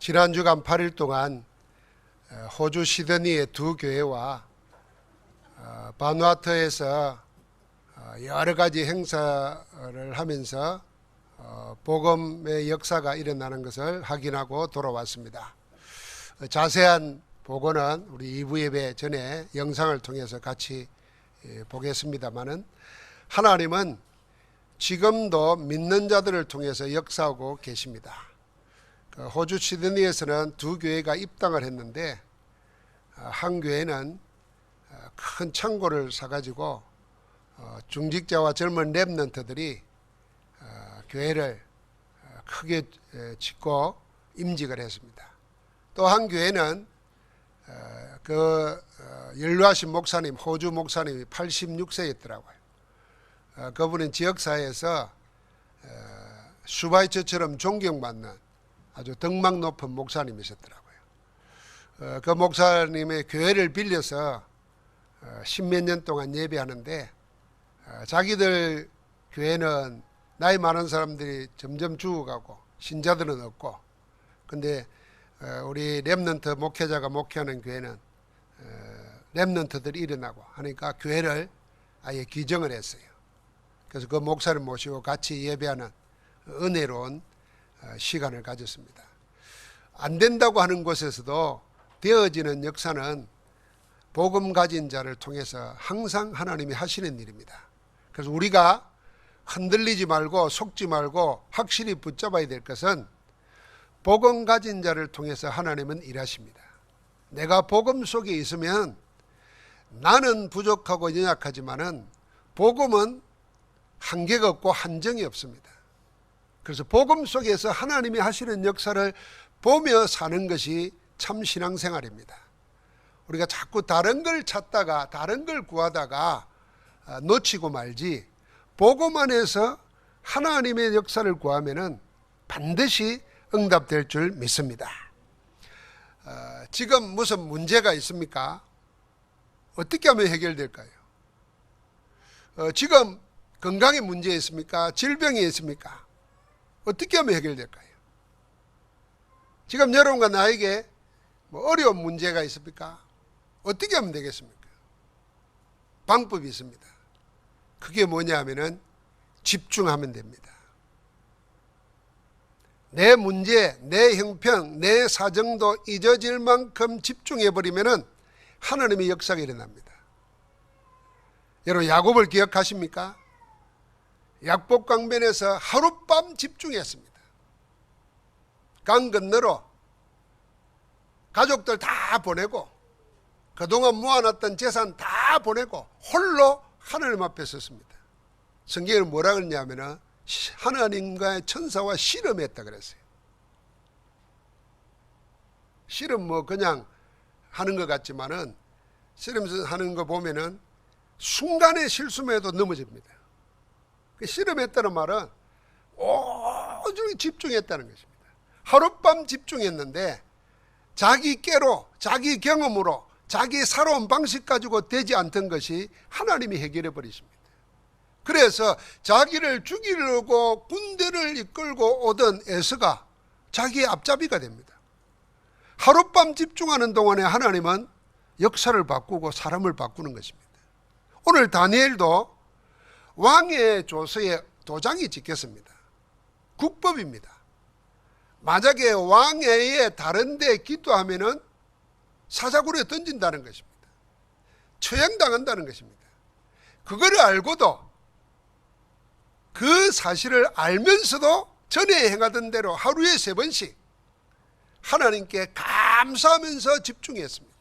지난 주간 8일 동안 호주 시드니의 두 교회와 바누아투에서 여러 가지 행사를 하면서 복음의 역사가 일어나는 것을 확인하고 돌아왔습니다. 자세한 보고는 우리 2부 예배 전에 영상을 통해서 같이 보겠습니다마는, 하나님은 지금도 믿는 자들을 통해서 역사하고 계십니다. 호주 시드니에서는 두 교회가 입당을 했는데, 한 교회는 큰 창고를 사가지고 중직자와 젊은 랩런트들이 교회를 크게 짓고 임직을 했습니다. 또 한 교회는 연루하신 목사님, 호주 목사님이 86세였더라고요. 그분은 지역사회에서 슈바이처처럼 존경받는 아주 덕망 높은 목사님이셨더라고요. 그 목사님의 교회를 빌려서 십몇 년 동안 예배하는데, 자기들 교회는 나이 많은 사람들이 점점 죽어가고 신자들은 없고, 근데 우리 랩런트 목회자가 목회하는 교회는 랩런트들이 일어나고 하니까 교회를 아예 기정을 했어요. 그래서 그 목사를 모시고 같이 예배하는 은혜로운 시간을 가졌습니다. 안 된다고 하는 곳에서도 되어지는 역사는 복음 가진 자를 통해서 항상 하나님이 하시는 일입니다. 그래서 우리가 흔들리지 말고 속지 말고 확실히 붙잡아야 될 것은, 복음 가진 자를 통해서 하나님은 일하십니다. 내가 복음 속에 있으면 나는 부족하고 연약하지만은 복음은 한계가 없고 한정이 없습니다. 그래서 복음 속에서 하나님이 하시는 역사를 보며 사는 것이 참 신앙생활입니다. 우리가 자꾸 다른 걸 찾다가 다른 걸 구하다가 놓치고 말지, 복음 안에서 하나님의 역사를 구하면은 반드시 응답될 줄 믿습니다. 지금 무슨 문제가 있습니까? 어떻게 하면 해결될까요? 지금 건강에 문제 있습니까? 질병이 있습니까? 어떻게 하면 해결될까요? 지금 여러분과 나에게 어려운 문제가 있습니까? 어떻게 하면 되겠습니까? 방법이 있습니다. 그게 뭐냐 하면은 집중하면 됩니다. 내 문제, 내 형편, 내 사정도 잊어질 만큼 집중해버리면은 하나님의 역사가 일어납니다. 여러분, 야곱을 기억하십니까? 약복강변에서 하룻밤 집중했습니다. 강 건너로 가족들 다 보내고 그동안 모아놨던 재산 다 보내고 홀로 하나님 앞에 섰습니다. 성경에는 뭐라 그러냐면은 하나님과의 천사와 씨름했다 그랬어요. 씨름 그냥 하는 것 같지만은, 씨름하는 거 보면은 순간의 실수에도 넘어집니다. 씨름했다는 말은 온전히 집중했다는 것입니다. 하룻밤 집중했는데 자기 깨로, 자기 경험으로, 자기 살아온 방식 가지고 되지 않던 것이 하나님이 해결해 버리십니다. 그래서 자기를 죽이려고 군대를 이끌고 오던 에서가 자기의 앞잡이가 됩니다. 하룻밤 집중하는 동안에 하나님은 역사를 바꾸고 사람을 바꾸는 것입니다. 오늘 다니엘도 왕의 조서에 도장이 찍혔습니다. 국법입니다. 만약에 왕외에 다른 데 기도하면은 사자굴에 던진다는 것입니다. 처형당한다는 것입니다. 그거를 알고도, 그 사실을 알면서도 전에 행하던 대로 하루에 3번씩 하나님께 감사하면서 집중했습니다.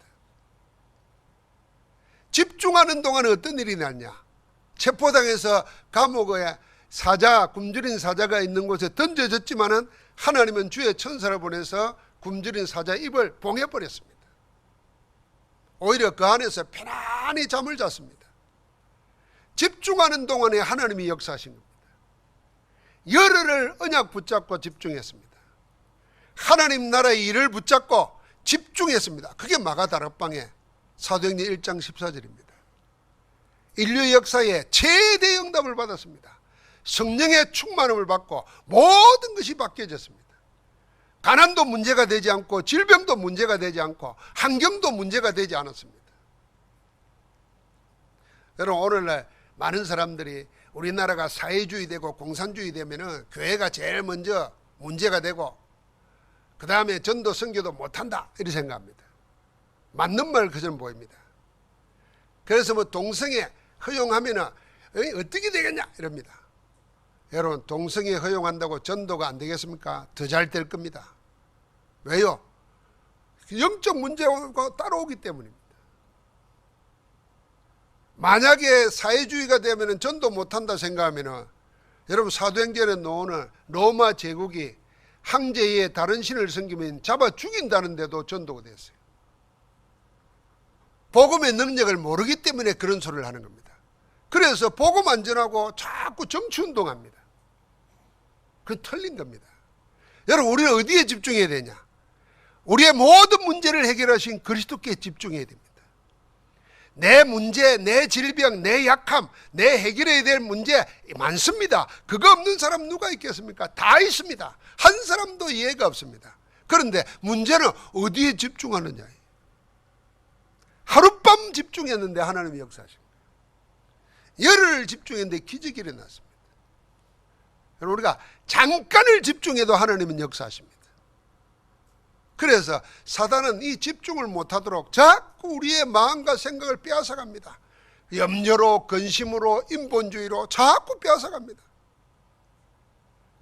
집중하는 동안에 어떤 일이 났냐? 체포당해서 감옥에 굶주린 사자가 있는 곳에 던져졌지만은 하나님은 주의 천사를 보내서 굶주린 사자 입을 봉해버렸습니다. 오히려 그 안에서 편안히 잠을 잤습니다. 집중하는 동안에 하나님이 역사하신 겁니다. 열흘을 언약 붙잡고 집중했습니다. 하나님 나라의 일을 붙잡고 집중했습니다. 그게 마가다락방의 사도행전 1장 14절입니다. 인류 역사에 최대 응답을 받았습니다. 성령의 충만함을 받고 모든 것이 바뀌어졌습니다. 가난도 문제가 되지 않고 질병도 문제가 되지 않고 환경도 문제가 되지 않았습니다. 여러분, 오늘날 많은 사람들이 우리나라가 사회주의 되고 공산주의 되면은 교회가 제일 먼저 문제가 되고 그 다음에 전도 선교도 못한다 이렇게 생각합니다. 맞는 말 그처럼 보입니다. 그래서 뭐 동성애 허용하면은 어떻게 되겠냐 이럽니다. 여러분, 동성애 허용한다고 전도가 안 되겠습니까? 더 잘 될 겁니다. 왜요? 영적 문제가 따라오기 때문입니다. 만약에 사회주의가 되면 전도 못한다 생각하면 여러분, 사도행전에 나오는 로마 제국이 황제의 다른 신을 섬기면 잡아 죽인다는데도 전도가 됐어요. 복음의 능력을 모르기 때문에 그런 소리를 하는 겁니다. 그래서 복음 안 전하고 자꾸 정치운동합니다. 그건 틀린 겁니다. 여러분, 우리는 어디에 집중해야 되냐? 우리의 모든 문제를 해결하신 그리스도께 집중해야 됩니다. 내 문제, 내 질병, 내 약함, 내 해결해야 될 문제 많습니다. 그거 없는 사람 누가 있겠습니까? 다 있습니다. 한 사람도 이해가 없습니다. 그런데 문제는 어디에 집중하느냐. 하룻밤 집중했는데 하나님이 역사하십니다. 열흘을 집중했는데 기적이 일어났습니다. 우리가 잠깐을 집중해도 하나님은 역사하십니다. 그래서 사단은 이 집중을 못하도록 자꾸 우리의 마음과 생각을 빼앗아갑니다. 염려로, 근심으로, 인본주의로 자꾸 빼앗아갑니다.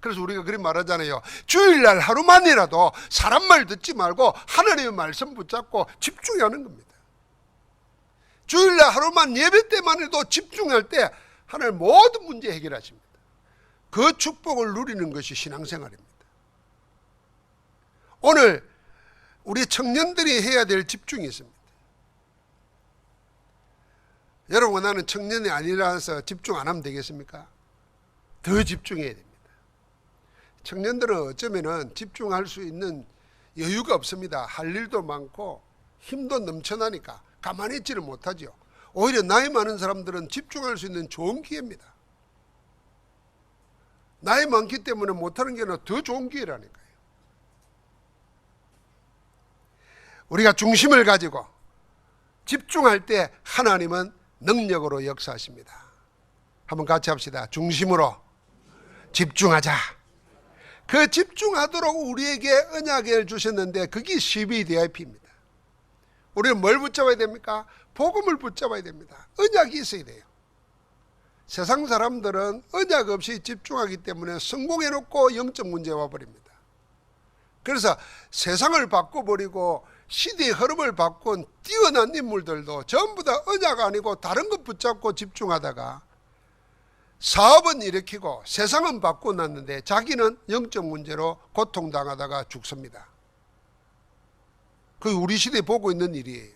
그래서 우리가 그리 말하잖아요. 주일날 하루만이라도 사람 말 듣지 말고 하나님의 말씀 붙잡고 집중하는 겁니다. 주일날 하루만 예배 때만 해도 집중할 때 하나님 모든 문제 해결하십니다. 그 축복을 누리는 것이 신앙생활입니다. 오늘 우리 청년들이 해야 될 집중이 있습니다. 여러분, 나는 청년이 아니라서 집중 안 하면 되겠습니까? 더 집중해야 됩니다. 청년들은 어쩌면은 집중할 수 있는 여유가 없습니다. 할 일도 많고 힘도 넘쳐나니까 가만히 있지를 못하죠. 오히려 나이 많은 사람들은 집중할 수 있는 좋은 기회입니다. 나이 많기 때문에 못하는 게 아니라 더 좋은 기회라니까요. 우리가 중심을 가지고 집중할 때 하나님은 능력으로 역사하십니다. 한번 같이 합시다. 중심으로 집중하자. 그 집중하도록 우리에게 언약을 주셨는데 그게 CBDIP입니다. 우리는 뭘 붙잡아야 됩니까? 복음을 붙잡아야 됩니다. 언약이 있어야 돼요. 세상 사람들은 언약 없이 집중하기 때문에 성공해놓고 영적 문제가 와버립니다. 그래서 세상을 바꿔버리고 시대의 흐름을 바꾼 뛰어난 인물들도 전부 다 언약 아니고 다른 것 붙잡고 집중하다가 사업은 일으키고 세상은 바꿔놨는데 자기는 영적 문제로 고통당하다가 죽습니다. 그게 우리 시대에 보고 있는 일이에요.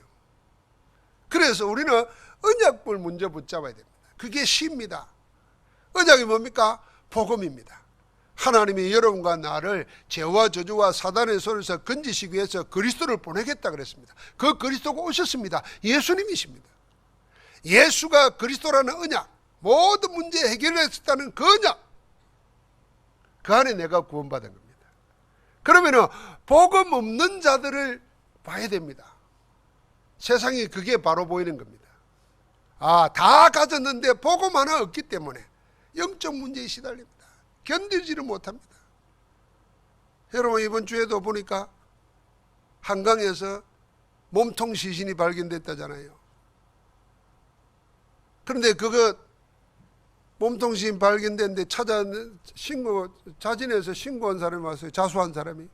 그래서 우리는 언약을 먼저 붙잡아야 됩니다. 그게 시입니다. 언약이 뭡니까? 복음입니다. 하나님이 여러분과 나를 죄와 저주와 사단의 손에서 건지시기 위해서 그리스도를 보내겠다 그랬습니다. 그 그리스도가 오셨습니다. 예수님이십니다. 예수가 그리스도라는 언약, 모든 문제 해결했다는 그 언약, 그 안에 내가 구원받은 겁니다. 그러면은 복음 없는 자들을 봐야 됩니다. 세상이 그게 바로 보이는 겁니다. 아, 다 가졌는데 복음 하나 없기 때문에 영적 문제에 시달립니다. 견디지를 못합니다. 여러분, 이번 주에도 보니까 한강에서 몸통 시신이 발견됐다잖아요. 그런데 그거 몸통 시신 발견됐는데 자진해서 신고한 사람이 왔어요. 자수한 사람이.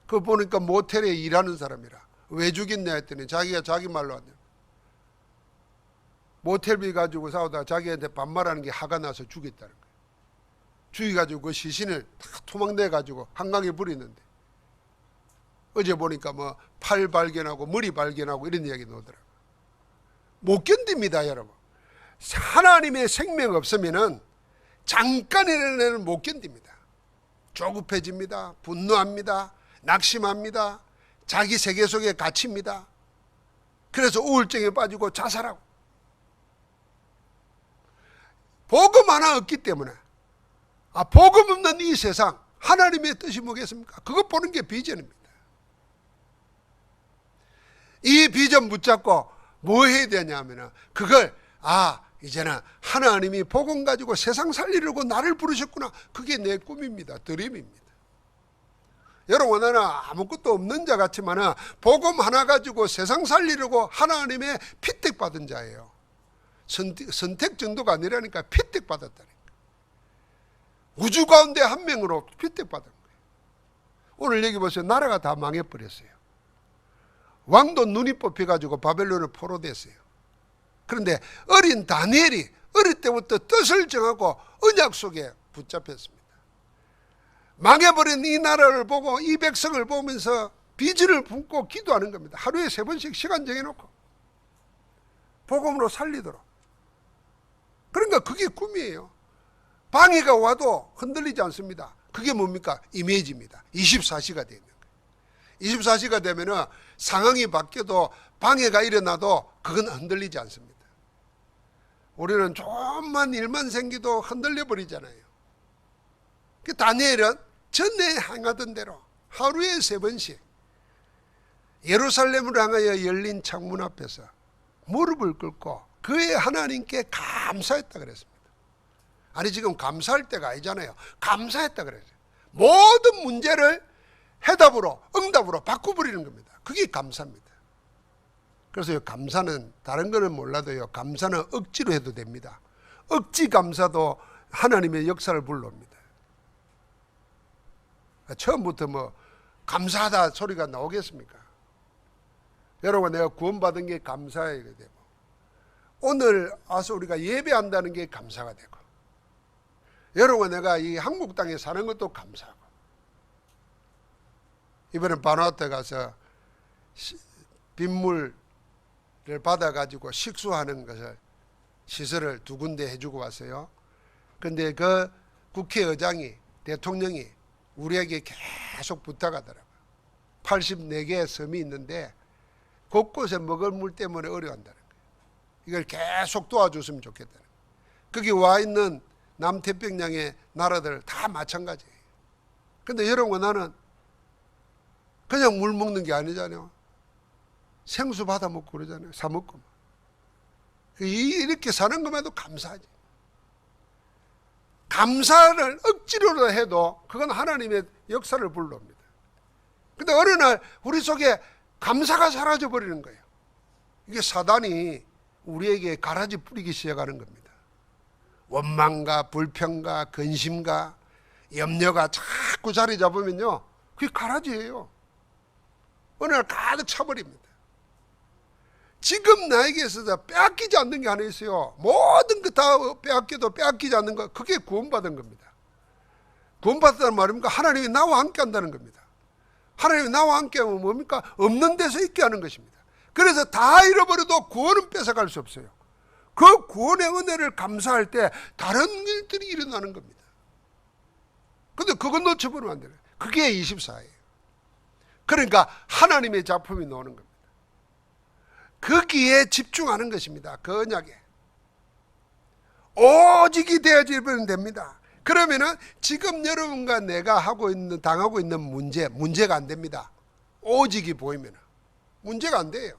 그거 보니까 모텔에 일하는 사람이라. 왜 죽였냐 했더니 자기가 자기 말로 하네요. 모텔비 가지고 싸우다가 자기한테 반말하는 게 화가 나서 죽였다는 거예요. 죽여가지고 그 시신을 다 토막내가지고 한강에 버리는데 어제 보니까 뭐 팔 발견하고 머리 발견하고 이런 이야기 나오더라고요. 못 견딥니다, 여러분. 하나님의 생명 없으면은 잠깐이라는 못 견딥니다. 조급해집니다. 분노합니다. 낙심합니다. 자기 세계 속에 갇힙니다. 그래서 우울증에 빠지고 자살하고. 복음 하나 없기 때문에 복음 없는 이 세상, 하나님의 뜻이 뭐겠습니까? 그것 보는 게 비전입니다. 이 비전 붙잡고 뭐 해야 되냐면 그걸 이제는 하나님이 복음 가지고 세상 살리려고 나를 부르셨구나. 그게 내 꿈입니다. 드림입니다. 여러분, 나는 아무것도 없는 자 같지만 복음 하나 가지고 세상 살리려고 하나님의 피택받은 자예요. 선택 정도가 아니라니까 피택받았다니까. 우주 가운데 한 명으로 피택받은 거예요. 오늘 여기 보세요. 나라가 다 망해버렸어요. 왕도 눈이 뽑혀가지고 바벨론에 포로됐어요. 그런데 어린 다니엘이 어릴 때부터 뜻을 정하고 언약 속에 붙잡혔습니다. 망해버린 이 나라를 보고 이 백성을 보면서 비전을 품고 기도하는 겁니다. 하루에 3번씩 시간 정해놓고 복음으로 살리도록. 그러니까 그게 꿈이에요. 방해가 와도 흔들리지 않습니다. 그게 뭡니까? 이미지입니다. 24시가 되는 거예요. 24시가 되면은 상황이 바뀌어도 방해가 일어나도 그건 흔들리지 않습니다. 우리는 조금만 일만 생기도 흔들려 버리잖아요. 그 다니엘은 전에 행하던 대로 하루에 3번씩 예루살렘을 향하여 열린 창문 앞에서 무릎을 꿇고 그의 하나님께 감사했다 그랬습니다. 아니, 지금 감사할 때가 아니잖아요. 감사했다 그랬어요. 모든 문제를 해답으로, 응답으로 바꿔버리는 겁니다. 그게 감사입니다. 그래서 감사는 다른 거는 몰라도요, 감사는 억지로 해도 됩니다. 억지 감사도 하나님의 역사를 불러옵니다. 처음부터 뭐 감사하다 소리가 나오겠습니까? 여러분, 내가 구원받은 게 감사해야 되고, 오늘 와서 우리가 예배한다는 게 감사가 되고, 여러분, 내가 이 한국 땅에 사는 것도 감사하고, 이번에 바누아투에 가서 빗물을 받아가지고 식수하는 것을 시설을 2군데 해주고 왔어요. 근데 그 국회의장이, 대통령이 우리에게 계속 부탁하더라고요. 84개의 섬이 있는데 곳곳에 먹을 물 때문에 어려워한다는 거예요. 이걸 계속 도와줬으면 좋겠다는 거예요. 거기 와 있는 남태평양의 나라들 다 마찬가지예요. 근데 여러분, 나는 그냥 물 먹는 게 아니잖아요. 생수 받아 먹고 그러잖아요. 사 먹고. 이렇게 사는 것만도 감사하지. 감사를 억지로 해도 그건 하나님의 역사를 불러옵니다. 근데 어느 날 우리 속에 감사가 사라져 버리는 거예요. 이게 사단이 우리에게 가라지 뿌리기 시작하는 겁니다. 원망과 불평과 근심과 염려가 자꾸 자리 잡으면요, 그게 가라지예요. 어느 날 가득 차버립니다. 지금 나에게 있어서 빼앗기지 않는 게 하나 있어요. 모든 거 다 빼앗겨도 빼앗기지 않는 거, 그게 구원받은 겁니다. 구원받았다는 말입니까? 하나님이 나와 함께 한다는 겁니다. 하나님이 나와 함께 하면 뭡니까? 없는 데서 있게 하는 것입니다. 그래서 다 잃어버려도 구원은 뺏어갈 수 없어요. 그 구원의 은혜를 감사할 때 다른 일들이 일어나는 겁니다. 근데 그건 놓쳐버리면 안 돼요. 그게 24예요. 그러니까 하나님의 작품이 나오는 겁니다. 거기에 집중하는 것입니다. 그 언약에 오직이 되어지면 됩니다. 그러면은 지금 여러분과 내가 당하고 있는 문제가 안 됩니다. 오직이 보이면 문제가 안 돼요.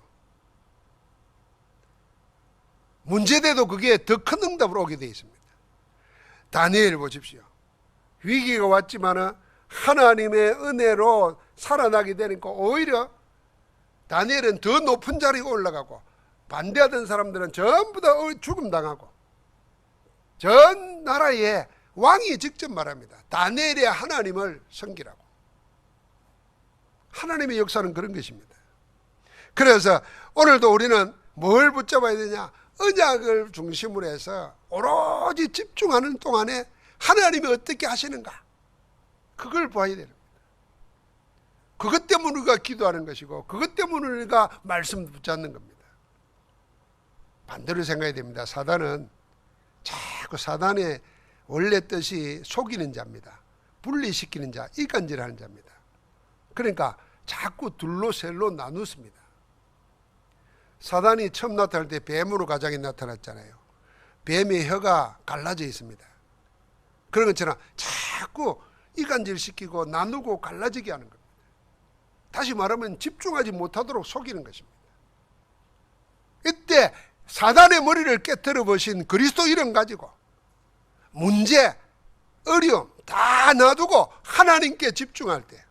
문제돼도 그게 더 큰 응답으로 오게 되어 있습니다. 다니엘 보십시오. 위기가 왔지만은 하나님의 은혜로 살아나게 되니까 오히려 다니엘은 더 높은 자리에 올라가고, 반대하던 사람들은 전부 다 죽음당하고, 전 나라에 왕이 직접 말합니다. 다니엘의 하나님을 섬기라고. 하나님의 역사는 그런 것입니다. 그래서 오늘도 우리는 뭘 붙잡아야 되냐? 언약을 중심으로 해서 오로지 집중하는 동안에 하나님이 어떻게 하시는가? 그걸 봐야 되는 겁니다. 그것 때문에 우리가 기도하는 것이고, 그것 때문에 우리가 말씀 붙잡는 겁니다. 반대로 생각해야 됩니다. 사단은 자꾸 사단의 원래 뜻이 속이는 자입니다. 분리시키는 자, 이간질하는 자입니다. 그러니까 자꾸 둘로 셀로 나누습니다. 사단이 처음 나타날 때 뱀으로 가장이 나타났잖아요. 뱀의 혀가 갈라져 있습니다. 그런 것처럼 자꾸 이간질시키고 나누고 갈라지게 하는 겁니다. 다시 말하면 집중하지 못하도록 속이는 것입니다. 이때 사단의 머리를 깨트려 보신 그리스도 이름 가지고 문제, 어려움 다 놔두고 하나님께 집중할 때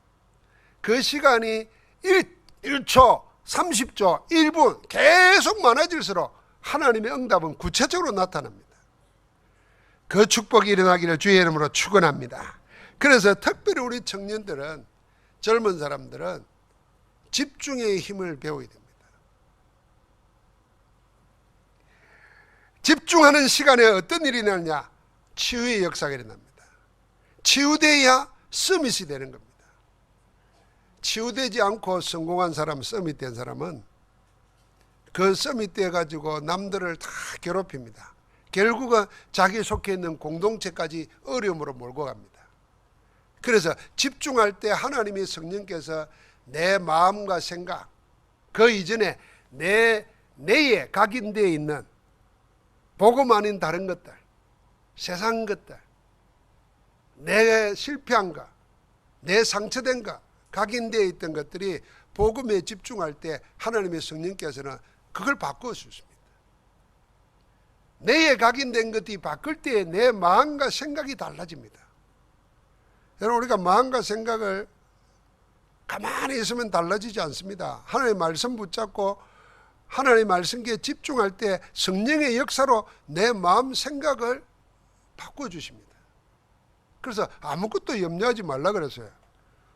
그 시간이 1초, 30초, 1분 계속 많아질수록 하나님의 응답은 구체적으로 나타납니다. 그 축복이 일어나기를 주의 이름으로 축원합니다. 그래서 특별히 우리 청년들은, 젊은 사람들은 집중의 힘을 배워야 됩니다. 집중하는 시간에 어떤 일이 일어나냐? 치유의 역사가 일어납니다. 치유돼야 서밋이 되는 겁니다. 치유되지 않고 성공한 사람, 서밋된 사람은 그 서밋돼 가지고 남들을 다 괴롭힙니다. 결국은 자기 속해 있는 공동체까지 어려움으로 몰고 갑니다. 그래서 집중할 때 하나님의 성령께서 내 마음과 생각, 그 이전에 내에 각인되어 있는 복음 아닌 다른 것들, 세상 것들, 내 실패한 것, 내 상처된 것, 각인되어 있던 것들이 복음에 집중할 때 하나님의 성령께서는 그걸 바꾸어 주십니다. 내에 각인된 것이 바꿀 때 내 마음과 생각이 달라집니다. 여러분, 우리가 마음과 생각을 가만히 있으면 달라지지 않습니다. 하나님의 말씀 붙잡고 하나님의 말씀에 집중할 때 성령의 역사로 내 마음 생각을 바꿔주십니다. 그래서 아무것도 염려하지 말라 그랬어요.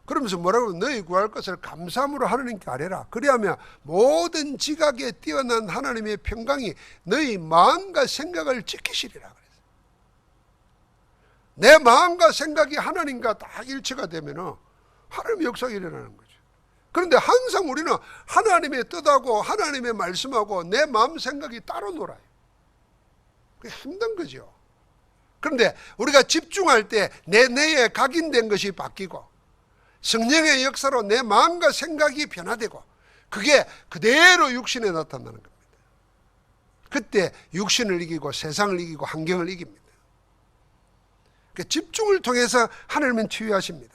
그러면서 뭐라고? 너희 구할 것을 감사함으로 하나님께 아뢰라. 그리하면 모든 지각에 뛰어난 하나님의 평강이 너희 마음과 생각을 지키시리라 그랬어요. 내 마음과 생각이 하나님과 딱 일치가 되면 하나님의 역사가 일어나는 거죠. 그런데 항상 우리는 하나님의 뜻하고 하나님의 말씀하고 내 마음 생각이 따로 놀아요. 그게 힘든 거죠. 그런데 우리가 집중할 때 내 뇌에 각인된 것이 바뀌고 성령의 역사로 내 마음과 생각이 변화되고 그게 그대로 육신에 나타나는 겁니다. 그때 육신을 이기고 세상을 이기고 환경을 이깁니다. 그 집중을 통해서 하나님은 치유하십니다.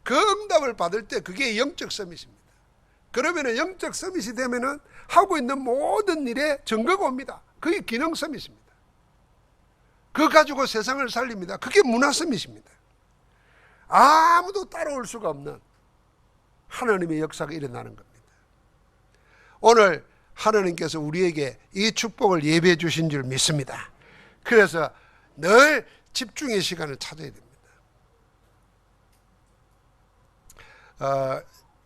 그 응답을 받을 때 그게 영적 서밋입니다. 그러면 영적 서밋이 되면 하고 있는 모든 일에 증거가 옵니다. 그게 기능 서밋입니다. 그거 가지고 세상을 살립니다. 그게 문화 서밋입니다. 아무도 따라올 수가 없는 하나님의 역사가 일어나는 겁니다. 오늘 하나님께서 우리에게 이 축복을 예배해 주신 줄 믿습니다. 그래서 늘 집중의 시간을 찾아야 됩니다.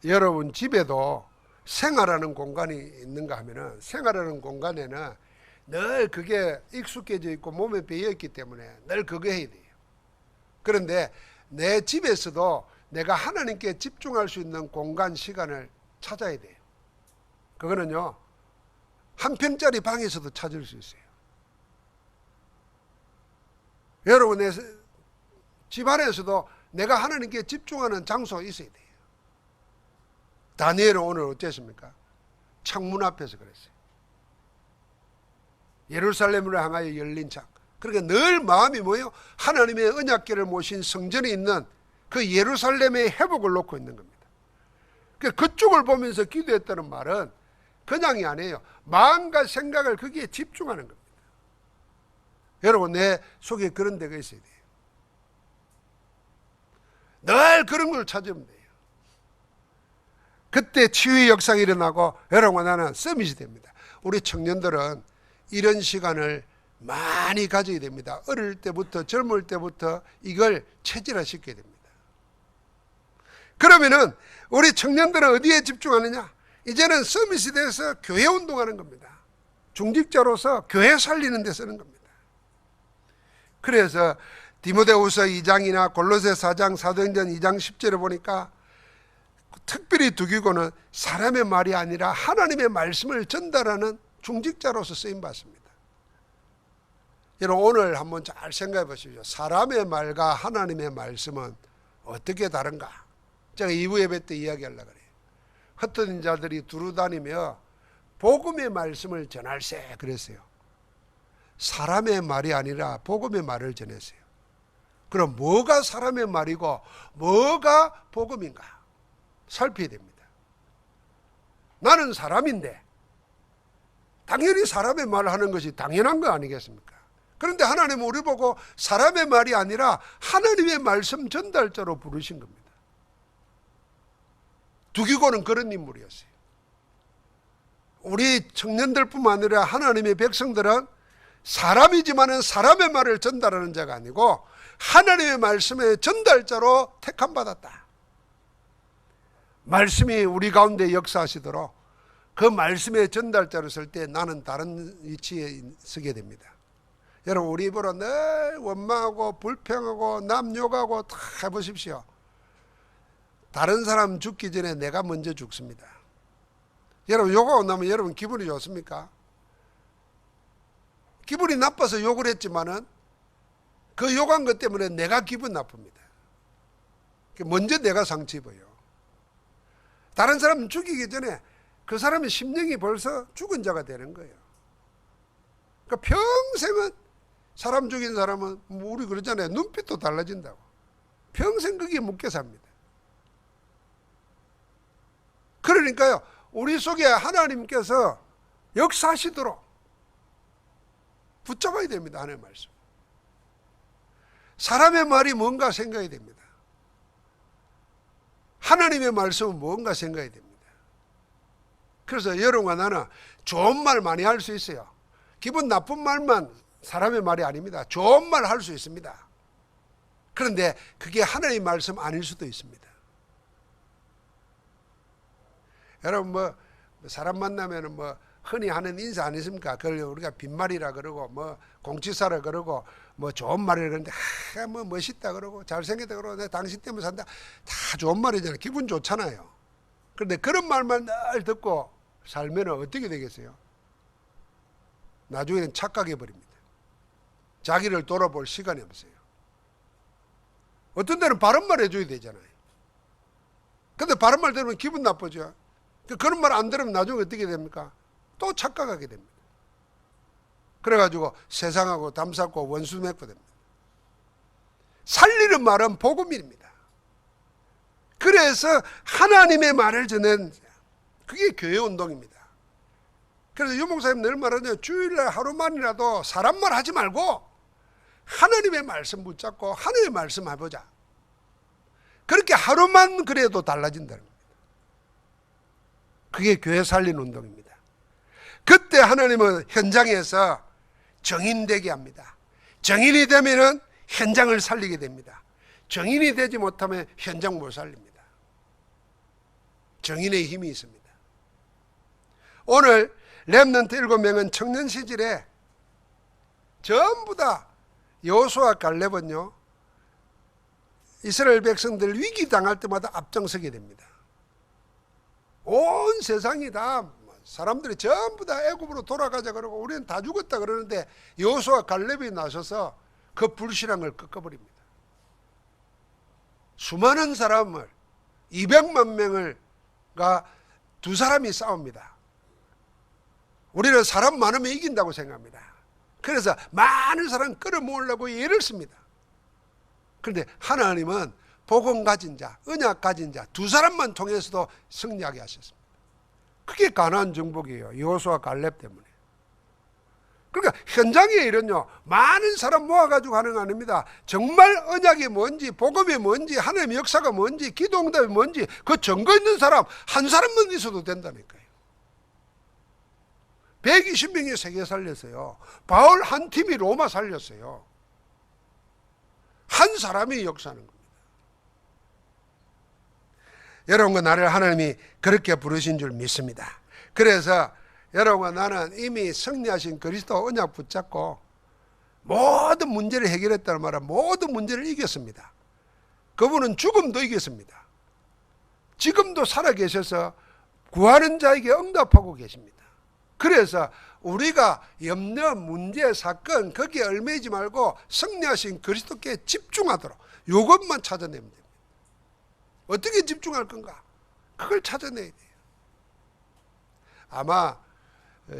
여러분 집에도 생활하는 공간이 있는가 하면은 생활하는 공간에는 늘 그게 익숙해져 있고 몸에 배어 있기 때문에 늘 그거 해야 돼요. 그런데 내 집에서도 내가 하나님께 집중할 수 있는 공간, 시간을 찾아야 돼요. 그거는요, 한 평짜리 방에서도 찾을 수 있어요. 여러분의 집 안에서도 내가 하나님께 집중하는 장소가 있어야 돼요. 다니엘은 오늘 어땠습니까? 창문 앞에서 그랬어요. 예루살렘으로 향하여 열린 창. 그러니까 늘 마음이 뭐예요? 하나님의 언약궤를 모신 성전이 있는 그 예루살렘의 회복을 놓고 있는 겁니다. 그쪽을 보면서 기도했다는 말은 그냥이 아니에요. 마음과 생각을 거기에 집중하는 겁니다. 여러분, 내 속에 그런 데가 있어야 돼요. 늘 그런 걸 찾으면 돼요. 그때 치유의 역사가 일어나고 여러분, 나는 서밋이 됩니다. 우리 청년들은 이런 시간을 많이 가져야 됩니다. 어릴 때부터, 젊을 때부터 이걸 체질화시켜야 됩니다. 그러면은 우리 청년들은 어디에 집중하느냐? 이제는 서밋이 돼서 교회 운동하는 겁니다. 중직자로서 교회 살리는 데 쓰는 겁니다. 그래서 디모데후서 2장이나 골로새 4장, 사도행전 2장 10절에 보니까 특별히 두 기고는 사람의 말이 아니라 하나님의 말씀을 전달하는 중직자로서 쓰임받습니다. 여러분, 오늘 한번 잘 생각해 보십시오. 사람의 말과 하나님의 말씀은 어떻게 다른가? 제가 2부 예배 때 이야기하려고 그래요. 흩어진 자들이 두루 다니며 복음의 말씀을 전할세 그랬어요. 사람의 말이 아니라 복음의 말을 전했어요. 그럼 뭐가 사람의 말이고 뭐가 복음인가 살펴야 됩니다. 나는 사람인데 당연히 사람의 말을 하는 것이 당연한 거 아니겠습니까? 그런데 하나님은 우리 보고 사람의 말이 아니라 하나님의 말씀 전달자로 부르신 겁니다. 두기고는 그런 인물이었어요. 우리 청년들뿐만 아니라 하나님의 백성들은 사람이지만 사람의 말을 전달하는 자가 아니고 하나님의 말씀의 전달자로 택함받았다. 말씀이 우리 가운데 역사하시도록 그 말씀의 전달자로 설 때 나는 다른 위치에 서게 됩니다. 여러분, 우리 입으로 늘 원망하고 불평하고 남 욕하고 다 해보십시오. 다른 사람 죽기 전에 내가 먼저 죽습니다. 여러분, 욕하고 나면 여러분 기분이 좋습니까? 기분이 나빠서 욕을 했지만은 그 욕한 것 때문에 내가 기분 나쁩니다. 먼저 내가 상처 입어요. 다른 사람 죽이기 전에 그 사람의 심령이 벌써 죽은 자가 되는 거예요. 그러니까 평생은 사람 죽인 사람은 우리 그러잖아요. 눈빛도 달라진다고. 평생 거기에 묶여 삽니다. 그러니까요, 우리 속에 하나님께서 역사하시도록 붙잡아야 됩니다. 하나님의 말씀. 사람의 말이 뭔가 생각해야 됩니다. 하나님의 말씀은 뭔가 생각해야 됩니다. 그래서 여러분과 나는 좋은 말 많이 할 수 있어요. 기분 나쁜 말만 사람의 말이 아닙니다. 좋은 말 할 수 있습니다. 그런데 그게 하나님의 말씀 아닐 수도 있습니다. 여러분, 사람 만나면 흔히 하는 인사 아니십니까? 그걸 우리가 빈말이라 그러고 공치사라 그러고 좋은 말이라 그러는데 멋있다 그러고 잘생겼다 그러고 내가 당신 때문에 산다, 다 좋은 말이잖아요. 기분 좋잖아요. 그런데 그런 말만 늘 듣고 살면 어떻게 되겠어요? 나중에는 착각해 버립니다. 자기를 돌아볼 시간이 없어요. 어떤 데는 바른 말 해줘야 되잖아요. 근데 바른 말 들으면 기분 나쁘죠. 그런 말 안 들으면 나중에 어떻게 됩니까? 또 착각하게 됩니다. 그래가지고 세상하고 담쌓고 원수 맺고 됩니다. 살리는 말은 복음입니다. 그래서 하나님의 말을 전하는, 그게 교회 운동입니다. 그래서 유 목사님 늘 말하잖아요. 주일에 하루만이라도 사람 말 하지 말고 하나님의 말씀 붙잡고 하나님의 말씀 해보자. 그렇게 하루만 그래도 달라진다는 겁니다. 그게 교회 살리는 운동입니다. 그때 하나님은 현장에서 정인되게 합니다. 정인이 되면은 현장을 살리게 됩니다. 정인이 되지 못하면 현장 못 살립니다. 정인의 힘이 있습니다. 오늘 렘넌트 7명은 청년 시절에 전부 다 여호수아 갈렙은요, 이스라엘 백성들 위기 당할 때마다 앞장서게 됩니다. 온 세상이 다 사람들이 전부 다 애굽으로 돌아가자 그러고 우리는 다 죽었다 그러는데 여호수아 갈렙이 나서서 그 불신앙을 걸 꺾어버립니다. 수많은 사람을 200만 명을 두 사람이 싸웁니다. 우리는 사람 많으면 이긴다고 생각합니다. 그래서 많은 사람 끌어모으려고 예를 씁니다. 그런데 하나님은 복음 가진 자, 언약 가진 자 두 사람만 통해서도 승리하게 하셨습니다. 그게 가나안 정복이에요. 여호수아 갈렙 때문에. 그러니까 현장에 이런요, 많은 사람 모아가지고 하는 거 아닙니다. 정말 언약이 뭔지, 복음이 뭔지, 하나님의 역사가 뭔지, 기도 응답이 뭔지 그 증거 있는 사람 한 사람만 있어도 된다니까요. 120명이 세계 살렸어요. 바울 한 팀이 로마 살렸어요. 한 사람이 역사하는 겁니다. 여러분과 나를 하나님이 그렇게 부르신 줄 믿습니다. 그래서 여러분과 나는 이미 승리하신 그리스도 언약 붙잡고 모든 문제를 해결했다는 말은 모든 문제를 이겼습니다. 그분은 죽음도 이겼습니다. 지금도 살아계셔서 구하는 자에게 응답하고 계십니다. 그래서 우리가 염려, 문제, 사건 거기에 얽매이지 말고 승리하신 그리스도께 집중하도록 이것만 찾아내면 됩니다. 어떻게 집중할 건가? 그걸 찾아내야 돼요. 아마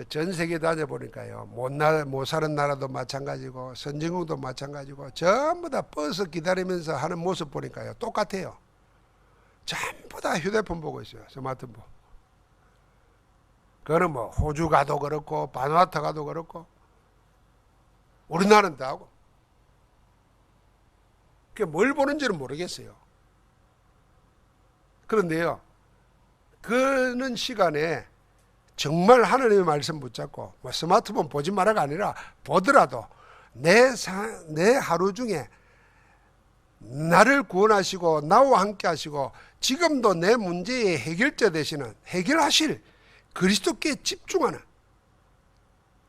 전 세계 다녀보니까요, 못 사는 나라도 마찬가지고 선진국도 마찬가지고 전부 다 버스 기다리면서 하는 모습 보니까요 똑같아요. 전부 다 휴대폰 보고 있어요. 스마트폰. 그거는 뭐 호주 가도 그렇고 바누아투 가도 그렇고 우리나라는 다 하고. 그게 뭘 보는지는 모르겠어요. 그런데요, 그는 시간에 정말 하나님의 말씀 붙잡고 뭐 스마트폰 보지 마라가 아니라 보더라도 내 하루 중에 나를 구원하시고 나와 함께 하시고 지금도 내 문제의 해결자 되시는, 해결하실 그리스도께 집중하는,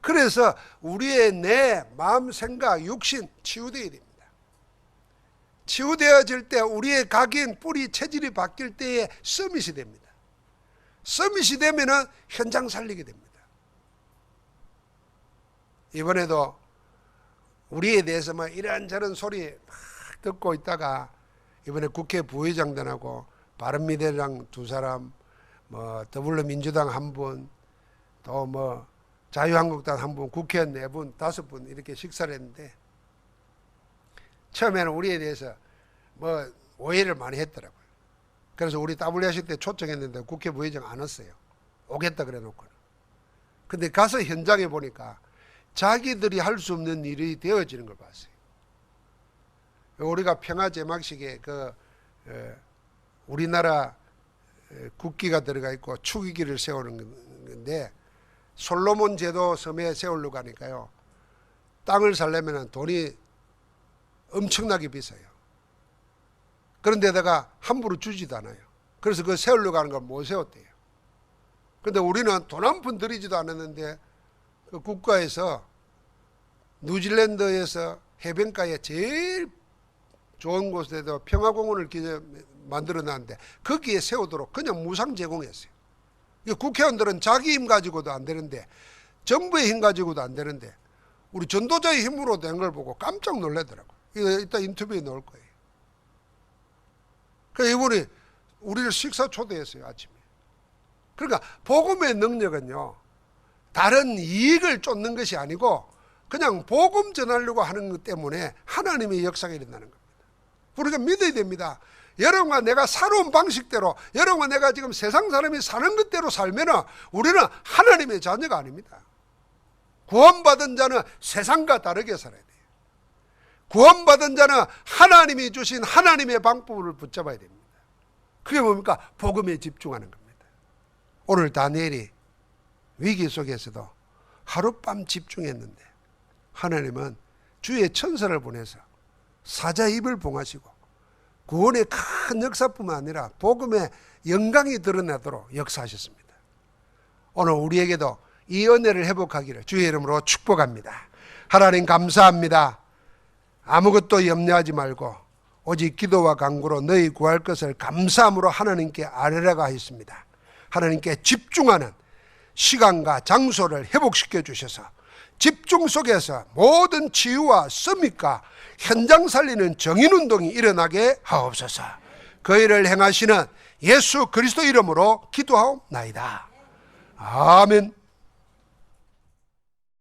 그래서 우리의 내 마음, 생각, 육신 치유되어야 됩니다. 치유되어질 때 우리의 각인, 뿌리, 체질이 바뀔 때에 서밋이 됩니다. 서밋이 되면은 현장 살리게 됩니다. 이번에도 우리에 대해서 막 이런저런 소리 막 듣고 있다가 이번에 국회 부의장단하고 바른미래당 2사람, 뭐 더불어민주당 1분, 또 뭐 자유한국당 1분, 국회의원 4분, 5분 이렇게 식사를 했는데 처음에는 우리에 대해서 뭐 오해를 많이 했더라고요. 그래서 우리 WRC 때 초청했는데 국회 부의장 안 왔어요. 오겠다 그래 놓고는. 근데 가서 현장에 보니까 자기들이 할 수 없는 일이 되어지는 걸 봤어요. 우리가 평화 제막식에 우리나라 국기가 들어가 있고 축의기를 세우는 건데 솔로몬 제도 섬에 세우려고 하니까요, 땅을 살려면 돈이 엄청나게 비싸요. 그런데다가 함부로 주지도 않아요. 그래서 그 세우려고 하는 걸 못 세웠대요. 그런데 우리는 돈 한 푼 들이지도 않았는데 그 국가에서 뉴질랜드에서 해변가에 제일 좋은 곳에도 평화공원을 만들어 놨는데 거기에 세우도록 그냥 무상 제공했어요. 국회의원들은 자기 힘 가지고도 안 되는데, 정부의 힘 가지고도 안 되는데 우리 전도자의 힘으로 된 걸 보고 깜짝 놀라더라고요. 이따 인터뷰에 넣을 거예요. 그러니까 이분이 우리를 식사 초대했어요, 아침에. 그러니까 복음의 능력은요, 다른 이익을 쫓는 것이 아니고 그냥 복음 전하려고 하는 것 때문에 하나님의 역사가 일어나는 겁니다. 우리가 믿어야 됩니다. 여러분과 내가 살아온 방식대로, 여러분과 내가 지금 세상 사람이 사는 것대로 살면 우리는 하나님의 자녀가 아닙니다. 구원받은 자는 세상과 다르게 살아야 돼요. 구원받은 자는 하나님이 주신 하나님의 방법을 붙잡아야 됩니다. 그게 뭡니까? 복음에 집중하는 겁니다. 오늘 다니엘이 위기 속에서도 하룻밤 집중했는데 하나님은 주의 천사를 보내서 사자 입을 봉하시고 구원의 큰 역사뿐만 아니라 복음의 영광이 드러나도록 역사하셨습니다. 오늘 우리에게도 이 은혜를 회복하기를 주의 이름으로 축복합니다. 하나님 감사합니다. 아무것도 염려하지 말고 오직 기도와 간구로 너희 구할 것을 감사함으로 하나님께 아뢰라고 하였습니다. 하나님께 집중하는 시간과 장소를 회복시켜 주셔서 집중 속에서 모든 치유와 서밋과 현장 살리는 정인운동이 일어나게 하옵소서. 그 일을 행하시는 예수 그리스도 이름으로 기도하옵나이다. 아멘.